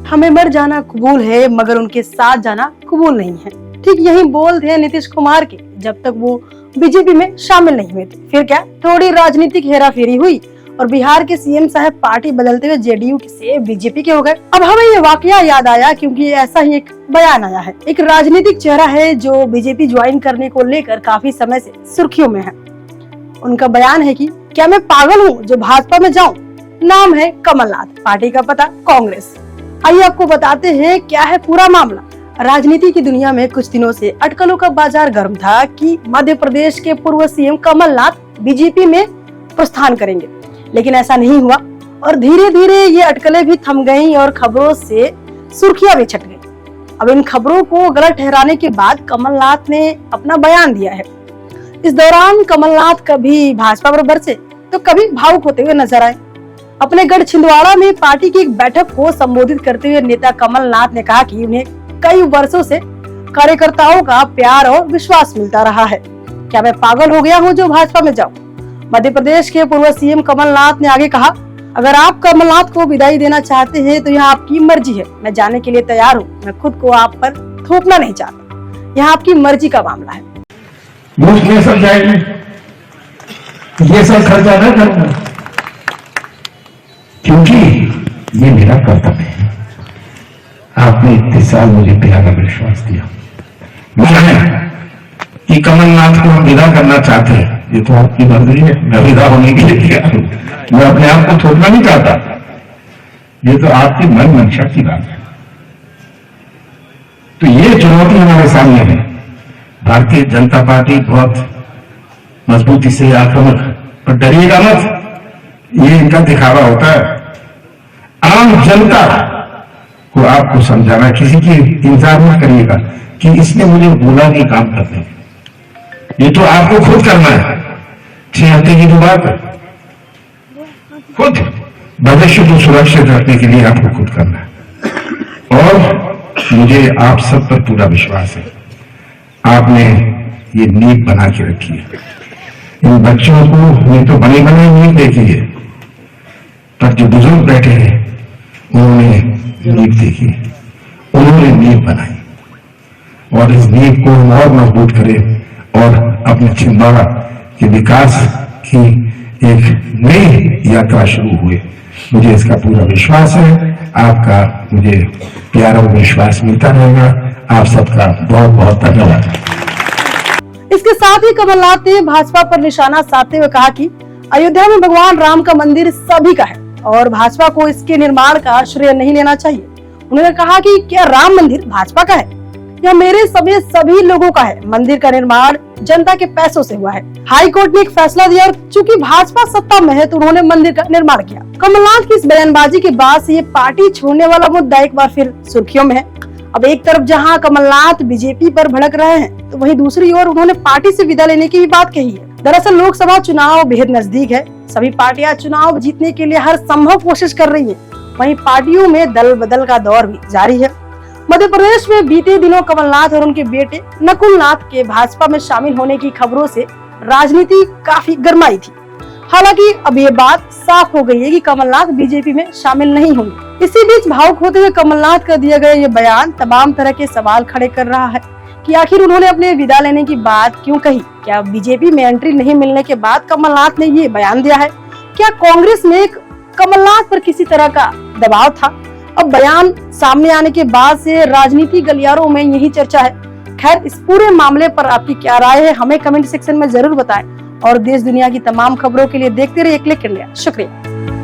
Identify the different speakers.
Speaker 1: हमें मर जाना कबूल है मगर उनके साथ जाना कबूल नहीं है। ठीक यही बोल थे नीतीश कुमार के जब तक वो बीजेपी में शामिल नहीं हुए थे। फिर क्या थोड़ी राजनीतिक हेराफेरी हुई और बिहार के सीएम साहब पार्टी बदलते हुए जेडीयू से बीजेपी के हो गए। अब हमें ये वाकया याद आया क्योंकि ऐसा ही एक बयान आया है। एक राजनीतिक चेहरा है जो बीजेपी ज्वाइन करने को लेकर काफी समय से सुर्खियों में है। उनका बयान है कि क्या मैं पागल हूँ जो भाजपा में जाऊँ। नाम है कमलनाथ, पार्टी का पता कांग्रेस। आइए आपको बताते हैं क्या है पूरा मामला। राजनीति की दुनिया में कुछ दिनों से अटकलों का बाजार गर्म था कि मध्य प्रदेश के पूर्व सीएम कमलनाथ बीजेपी में प्रस्थान करेंगे, लेकिन ऐसा नहीं हुआ और धीरे धीरे ये अटकलें भी थम गईं और खबरों से सुर्खियां भी छट गईं। अब इन खबरों को गलत ठहराने के बाद कमलनाथ ने अपना बयान दिया है। इस दौरान कमलनाथ कभी भाजपा पर बरसे तो कभी भावुक होते हुए नजर आए। अपने गढ़ छिंदवाड़ा में पार्टी की एक बैठक को संबोधित करते हुए नेता कमलनाथ ने कहा कि उन्हें कई वर्षों से कार्यकर्ताओं का प्यार और विश्वास मिलता रहा है। क्या मैं पागल हो गया हूं जो भाजपा में जाऊं। मध्य प्रदेश के पूर्व सीएम कमलनाथ ने आगे कहा, अगर आप कमलनाथ को विदाई देना चाहते हैं तो यह आपकी मर्जी है। मैं जाने के लिए तैयार हूँ। मैं खुद को आप पर थोपना नहीं चाहता। यह आपकी मर्जी का मामला है।
Speaker 2: ये सब जाएंगे, ये सब खर्चा न करूंगा क्योंकि ये मेरा कर्तव्य है। आपने इतने साल मुझे प्यारा विश्वास दिया। मैं कि कमलनाथ को हम विदा करना चाहते हैं, ये तो आपकी मर्जी है। मैं विदा होने के लिए तैयार हूं। मैं अपने आप को थोपना नहीं चाहता। ये तो आपकी मन मंशा की बात है। तो ये चुनौती हमारे सामने है। भारतीय जनता पार्टी बहुत मजबूती से आक्रामक, पर डरिएगा मत। ये इनका दिखावा होता है। आम जनता को आपको समझाना, किसी की इंतजार ना करिएगा कि इसने मुझे बोला नहीं काम करने। ये तो आपको खुद करना है। 6 हफ्ते की तो बात है। खुद भविष्य को सुरक्षित रखने के लिए आपको खुद करना है और मुझे आप सब पर पूरा विश्वास है। आपने ये नींव बना के रखी है। इन बच्चों को ये तो बने बने नींव देखी है, पर जो बुजुर्ग बैठे हैं उन्होंने नींव देखी, उन्होंने नींव बनाई और इस नींव को और मजबूत करें और अपने छिंदवाड़ा के विकास की एक नई यात्रा शुरू हुई। मुझे इसका पूरा विश्वास है। आपका मुझे प्यारा विश्वास मिलता रहेगा। आप सबका बहुत बहुत धन्यवाद।
Speaker 1: इसके साथ ही कमलनाथ ने भाजपा पर निशाना साधते हुए कहा कि अयोध्या में भगवान राम का मंदिर सभी का है और भाजपा को इसके निर्माण का श्रेय नहीं लेना चाहिए। उन्होंने कहा कि क्या राम मंदिर भाजपा का है? यह मेरे सभी लोगों का है। मंदिर का निर्माण जनता के पैसों से हुआ है। हाई कोर्ट ने एक फैसला दिया और चूंकि भाजपा सत्ता में है तो उन्होंने मंदिर का निर्माण किया। कमलनाथ की इस बयानबाजी के बाद से ये पार्टी छोड़ने वाला मुद्दा एक बार फिर सुर्खियों में है। अब एक तरफ जहां कमलनाथ बीजेपी पर भड़क रहे हैं तो वहीं दूसरी ओर उन्होंने पार्टी से विदा लेने की भी बात कही है। दरअसल लोकसभा चुनाव बेहद नजदीक है। सभी पार्टियां चुनाव जीतने के लिए हर संभव कोशिश कर रही है। वहीं पार्टियों में दल बदल का दौर भी जारी है। मध्य प्रदेश में बीते दिनों कमलनाथ और उनके बेटे नकुलनाथ के भाजपा में शामिल होने की खबरों से राजनीति काफी गरमाई थी। हालांकि अब ये बात साफ हो गई है कि कमलनाथ बीजेपी में शामिल नहीं होंगे। इसी बीच भावुक होते हुए कमलनाथ का दिया गया ये बयान तमाम तरह के सवाल खड़े कर रहा है कि आखिर उन्होंने अपने विदा लेने की बात क्यों कही। क्या बीजेपी में एंट्री नहीं मिलने के बाद कमलनाथ ने ये बयान दिया है? क्या कांग्रेस में कमलनाथ पर किसी तरह का दबाव था? अब बयान सामने आने के बाद से राजनीति गलियारों में यही चर्चा है। खैर, इस पूरे मामले पर आपकी क्या राय है हमें कमेंट सेक्शन में जरूर बताएं और देश दुनिया की तमाम खबरों के लिए देखते रहिए क्लिक इंडिया। शुक्रिया।